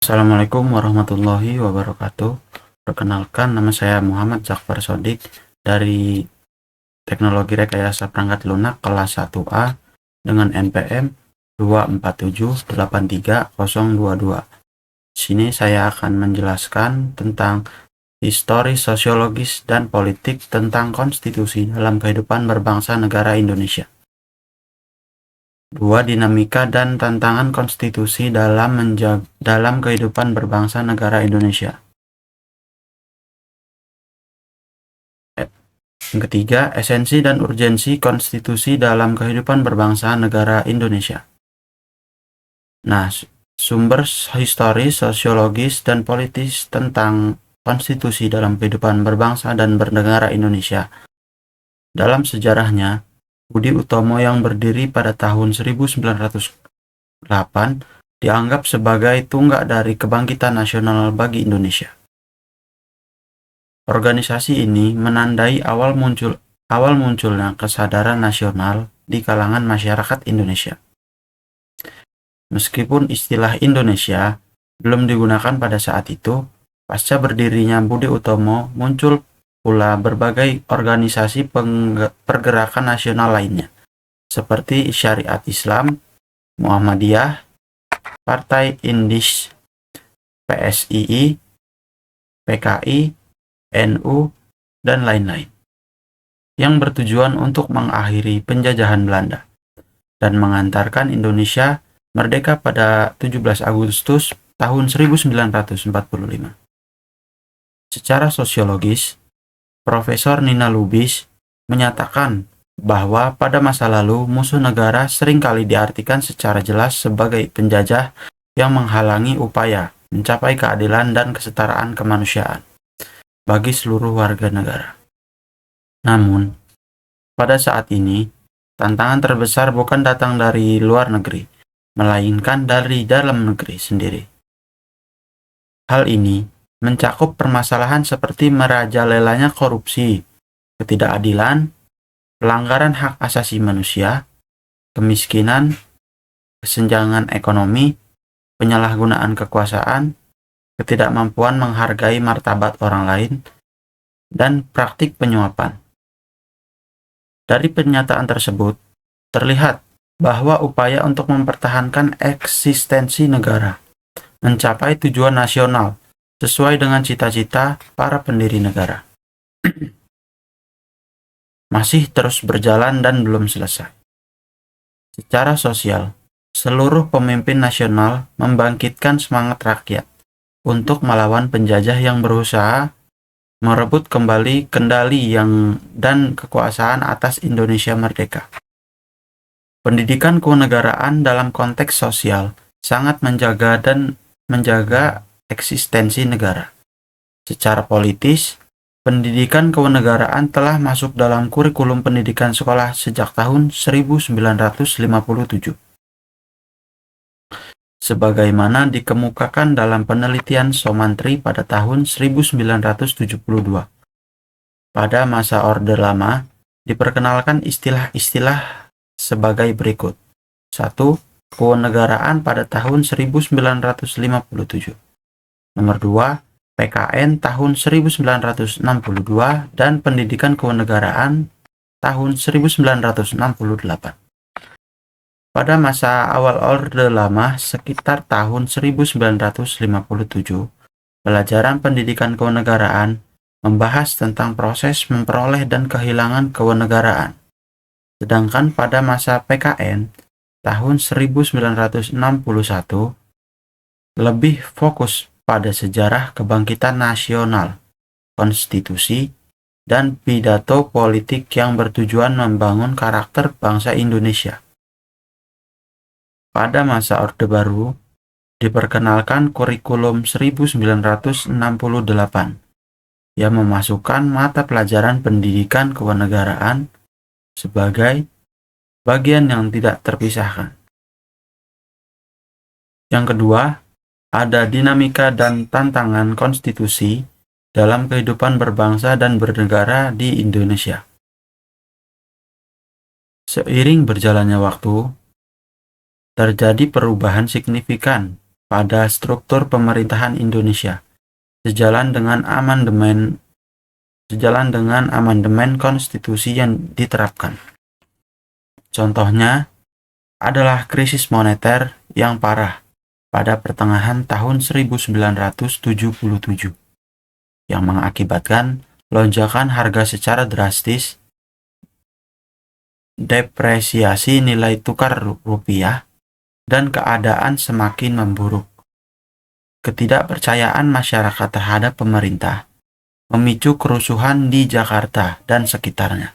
Assalamualaikum warahmatullahi wabarakatuh. Perkenalkan, nama saya Muhammad Zakfar Sodik dari Teknologi Rekayasa Perangkat Lunak kelas 1A dengan NPM 247830022. Sini saya akan menjelaskan tentang histori sosiologis dan politik tentang konstitusi dalam kehidupan berbangsa negara Indonesia. 2. Dinamika dan tantangan konstitusi dalam kehidupan berbangsa negara Indonesia. Yang ketiga, esensi dan urgensi konstitusi dalam kehidupan berbangsa negara Indonesia. Nah, sumber historis, sosiologis, dan politis tentang konstitusi dalam kehidupan berbangsa dan bernegara Indonesia. Dalam sejarahnya, Budi Utomo yang berdiri pada tahun 1908 dianggap sebagai tunggak dari kebangkitan nasional bagi Indonesia. Organisasi ini menandai awal munculnya kesadaran nasional di kalangan masyarakat Indonesia. Meskipun istilah Indonesia belum digunakan pada saat itu, pasca berdirinya Budi Utomo muncul pula berbagai organisasi pergerakan nasional lainnya, seperti Syariat Islam, Muhammadiyah, Partai Indis, PSII, PKI, NU, dan lain-lain, yang bertujuan untuk mengakhiri penjajahan Belanda dan mengantarkan Indonesia merdeka pada 17 Agustus tahun 1945. Secara sosiologis, Profesor Nina Lubis menyatakan bahwa pada masa lalu musuh negara seringkali diartikan secara jelas sebagai penjajah yang menghalangi upaya mencapai keadilan dan kesetaraan kemanusiaan bagi seluruh warga negara. Namun, pada saat ini, tantangan terbesar bukan datang dari luar negeri, melainkan dari dalam negeri sendiri. Hal ini mencakup permasalahan seperti merajalelanya korupsi, ketidakadilan, pelanggaran hak asasi manusia, kemiskinan, kesenjangan ekonomi, penyalahgunaan kekuasaan, ketidakmampuan menghargai martabat orang lain, dan praktik penyuapan. Dari pernyataan tersebut, terlihat bahwa upaya untuk mempertahankan eksistensi negara, mencapai tujuan nasional sesuai dengan cita-cita para pendiri negara, masih terus berjalan dan belum selesai. Secara sosial, seluruh pemimpin nasional membangkitkan semangat rakyat untuk melawan penjajah yang berusaha merebut kembali kendali dan kekuasaan atas Indonesia merdeka. Pendidikan kewarganegaraan dalam konteks sosial sangat menjaga eksistensi negara. Secara politis, pendidikan kewarganegaraan telah masuk dalam kurikulum pendidikan sekolah sejak tahun 1957. Sebagaimana dikemukakan dalam penelitian Somantri pada tahun 1972. Pada masa Orde Lama, diperkenalkan istilah-istilah sebagai berikut. 1. Kewarganegaraan pada tahun 1957. Nomor 2, PKN tahun 1962 dan Pendidikan Kewarganegaraan tahun 1968. Pada masa awal Orde Lama sekitar tahun 1957, pelajaran pendidikan kewarganegaraan membahas tentang proses memperoleh dan kehilangan kewarganegaraan. Sedangkan pada masa PKN tahun 1961 lebih fokus pada sejarah kebangkitan nasional, konstitusi, dan pidato politik yang bertujuan membangun karakter bangsa Indonesia. Pada masa Orde Baru, diperkenalkan kurikulum 1968 yang memasukkan mata pelajaran pendidikan kewarganegaraan sebagai bagian yang tidak terpisahkan. Yang kedua, ada dinamika dan tantangan konstitusi dalam kehidupan berbangsa dan bernegara di Indonesia. Seiring berjalannya waktu, terjadi perubahan signifikan pada struktur pemerintahan Indonesia, sejalan dengan amandemen konstitusi yang diterapkan. Contohnya adalah krisis moneter yang parah pada pertengahan tahun 1977 yang mengakibatkan lonjakan harga secara drastis, depresiasi nilai tukar rupiah, dan keadaan semakin memburuk. Ketidakpercayaan masyarakat terhadap pemerintah memicu kerusuhan di Jakarta dan sekitarnya.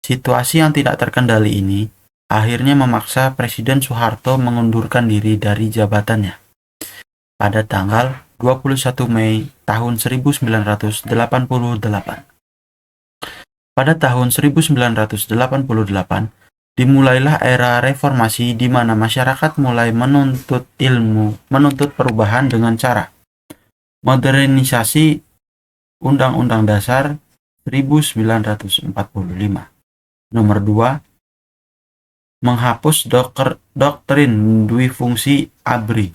Situasi yang tidak terkendali ini akhirnya memaksa Presiden Soeharto mengundurkan diri dari jabatannya pada tanggal 21 Mei tahun 1988. Pada tahun 1988, dimulailah era reformasi di mana masyarakat mulai menuntut perubahan dengan cara modernisasi Undang-Undang Dasar 1945. Nomor 2, menghapus doktrin duifungsi ABRI.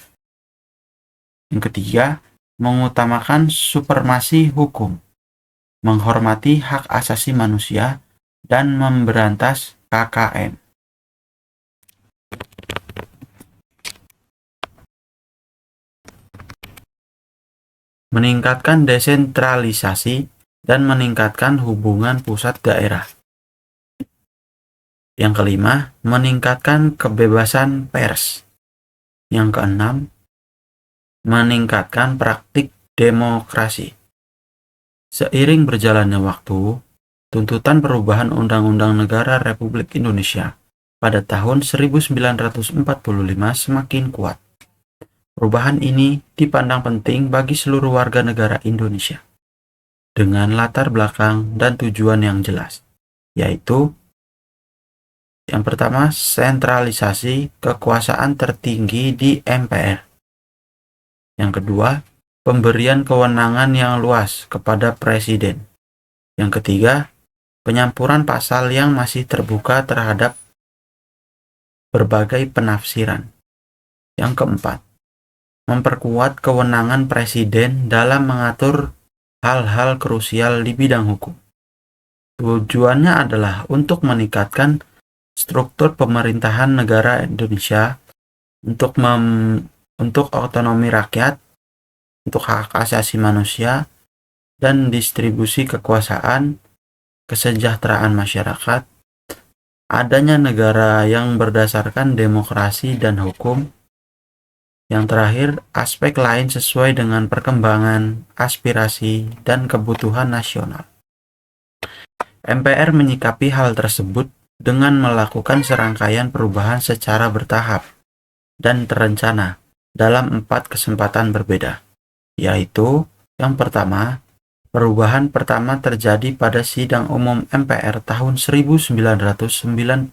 Yang ketiga, mengutamakan supremasi hukum, menghormati hak asasi manusia, dan memberantas KKN. Meningkatkan desentralisasi dan meningkatkan hubungan pusat daerah. Yang kelima, meningkatkan kebebasan pers. Yang keenam, meningkatkan praktik demokrasi. Seiring berjalannya waktu, tuntutan perubahan Undang-Undang Negara Republik Indonesia pada tahun 1945 semakin kuat. Perubahan ini dipandang penting bagi seluruh warga negara Indonesia dengan latar belakang dan tujuan yang jelas, yaitu yang pertama, sentralisasi kekuasaan tertinggi di MPR. Yang kedua, pemberian kewenangan yang luas kepada Presiden. Yang ketiga, penyampuran pasal yang masih terbuka terhadap berbagai penafsiran. Yang keempat, memperkuat kewenangan Presiden dalam mengatur hal-hal krusial di bidang hukum. Tujuannya adalah untuk meningkatkan struktur pemerintahan negara Indonesia untuk otonomi rakyat, untuk hak asasi manusia, dan distribusi kekuasaan, kesejahteraan masyarakat, adanya negara yang berdasarkan demokrasi dan hukum. Yang terakhir, aspek lain sesuai dengan perkembangan, aspirasi, dan kebutuhan nasional. MPR menyikapi hal tersebut dengan melakukan serangkaian perubahan secara bertahap dan terencana dalam 4 kesempatan berbeda, yaitu yang pertama, perubahan pertama terjadi pada Sidang Umum MPR tahun 1999.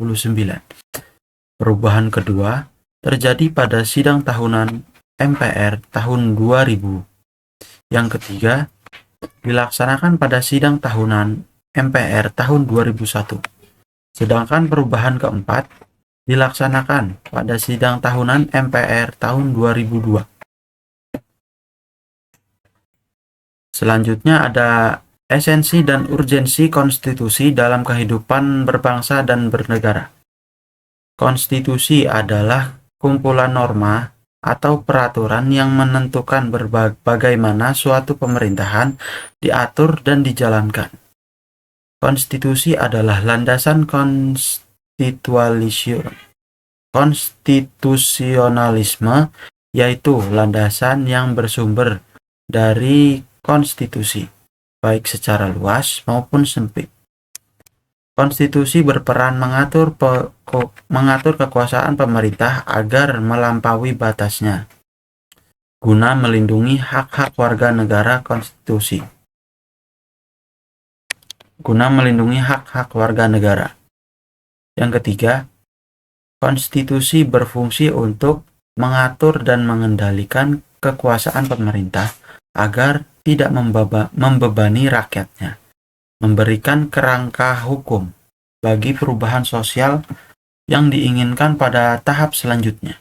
Perubahan kedua terjadi pada Sidang Tahunan MPR tahun 2000. Yang ketiga, dilaksanakan pada Sidang Tahunan MPR tahun 2001. Sedangkan perubahan keempat dilaksanakan pada Sidang Tahunan MPR tahun 2002. Selanjutnya ada esensi dan urgensi konstitusi dalam kehidupan berbangsa dan bernegara. Konstitusi adalah kumpulan norma atau peraturan yang menentukan bagaimana suatu pemerintahan diatur dan dijalankan. Konstitusi adalah landasan konstitusionalisme, yaitu landasan yang bersumber dari konstitusi, baik secara luas maupun sempit. Konstitusi berperan mengatur kekuasaan pemerintah agar melampaui batasnya, guna melindungi hak-hak warga negara konstitusi. Yang ketiga, konstitusi berfungsi untuk mengatur dan mengendalikan kekuasaan pemerintah agar tidak membebani rakyatnya, memberikan kerangka hukum bagi perubahan sosial yang diinginkan pada tahap selanjutnya.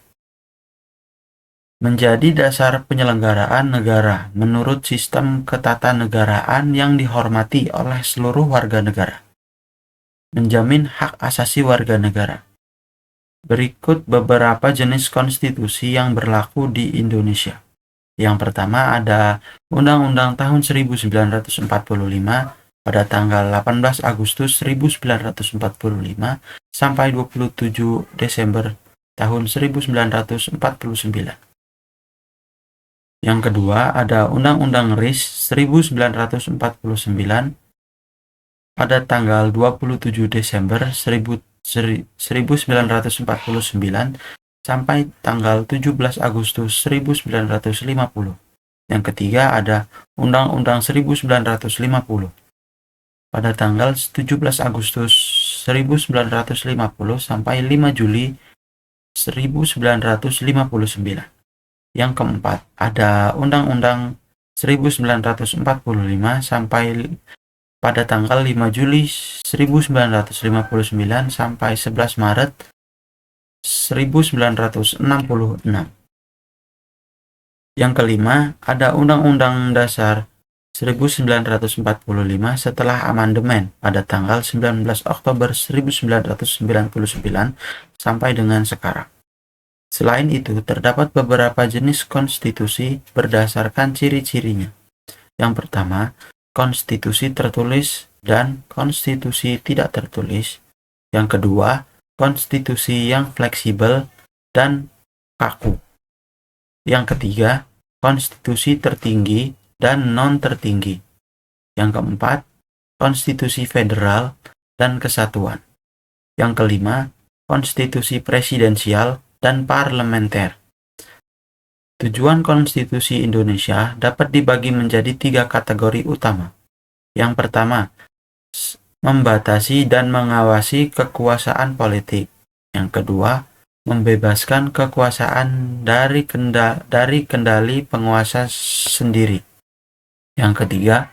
menjadi dasar penyelenggaraan negara menurut sistem ketatanegaraan yang dihormati oleh seluruh warga negara. Menjamin hak asasi warga negara. Berikut beberapa jenis konstitusi yang berlaku di Indonesia. Yang pertama ada Undang-Undang tahun 1945 pada tanggal 18 Agustus 1945 sampai 27 Desember tahun 1949. Yang kedua ada Undang-Undang RIS 1949 pada tanggal 27 Desember 1949 sampai tanggal 17 Agustus 1950. Yang ketiga ada Undang-Undang 1950 pada tanggal 17 Agustus 1950 sampai 5 Juli 1959. Yang keempat, ada Undang-Undang 1945 sampai pada tanggal 5 Juli 1959 sampai 11 Maret 1966. Yang kelima, ada Undang-Undang Dasar 1945 setelah amandemen pada tanggal 19 Oktober 1999 sampai dengan sekarang. Selain itu, terdapat beberapa jenis konstitusi berdasarkan ciri-cirinya. Yang pertama, konstitusi tertulis dan konstitusi tidak tertulis. Yang kedua, konstitusi yang fleksibel dan kaku. Yang ketiga, konstitusi tertinggi dan non-tertinggi. Yang keempat, konstitusi federal dan kesatuan. Yang kelima, konstitusi presidensial dan parlementer. Tujuan konstitusi Indonesia dapat dibagi menjadi 3 kategori utama. Yang pertama, membatasi dan mengawasi kekuasaan politik. Yang kedua, membebaskan kekuasaan dari kendali penguasa sendiri. Yang ketiga,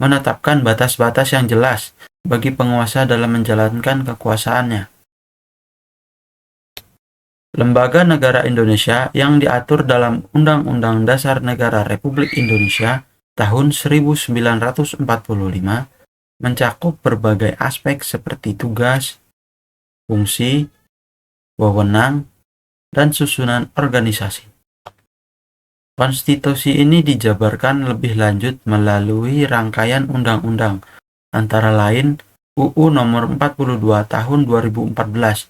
menetapkan batas-batas yang jelas bagi penguasa dalam menjalankan kekuasaannya. Lembaga Negara Indonesia yang diatur dalam Undang-Undang Dasar Negara Republik Indonesia tahun 1945 mencakup berbagai aspek seperti tugas, fungsi, wewenang, dan susunan organisasi. Konstitusi ini dijabarkan lebih lanjut melalui rangkaian undang-undang, antara lain UU Nomor 42 Tahun 2014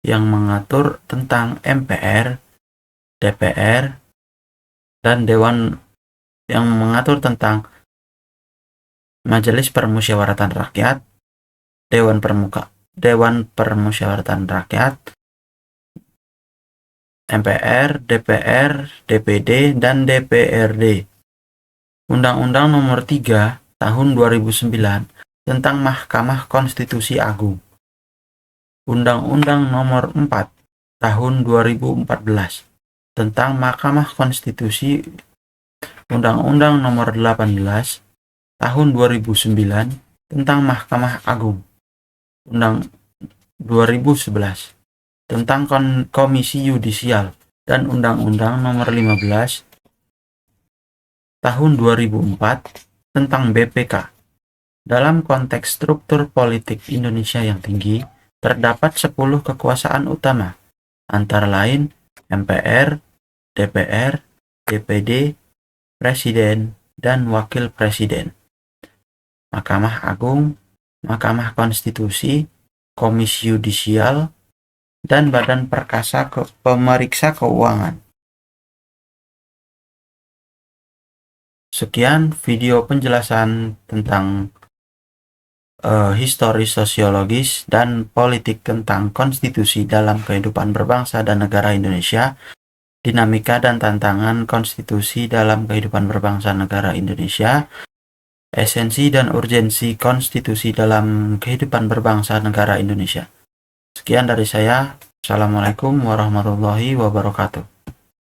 yang mengatur tentang MPR, DPR, dan Dewan yang mengatur tentang Majelis Permusyawaratan Rakyat, Dewan Permusyawaratan Rakyat, MPR, DPR, DPD, dan DPRD. Undang-Undang Nomor 3 Tahun 2009 tentang Mahkamah Konstitusi Agung. Undang-Undang Nomor 4 Tahun 2014 tentang Mahkamah Konstitusi. Undang-Undang Nomor 18 Tahun 2009 tentang Mahkamah Agung. Undang 2011 tentang Komisi Yudisial dan Undang-Undang Nomor 15 Tahun 2004 tentang BPK. Dalam konteks struktur politik Indonesia yang tinggi, terdapat 10 kekuasaan utama, antara lain MPR, DPR, DPD, Presiden, dan Wakil Presiden, Mahkamah Agung, Mahkamah Konstitusi, Komisi Yudisial, dan Badan Pemeriksa Keuangan. Sekian video penjelasan tentang historis sosiologis dan politik tentang konstitusi dalam kehidupan berbangsa dan negara Indonesia, dinamika dan tantangan konstitusi dalam kehidupan berbangsa negara Indonesia, esensi dan urgensi konstitusi dalam kehidupan berbangsa negara Indonesia. Sekian dari saya. Assalamualaikum warahmatullahi wabarakatuh.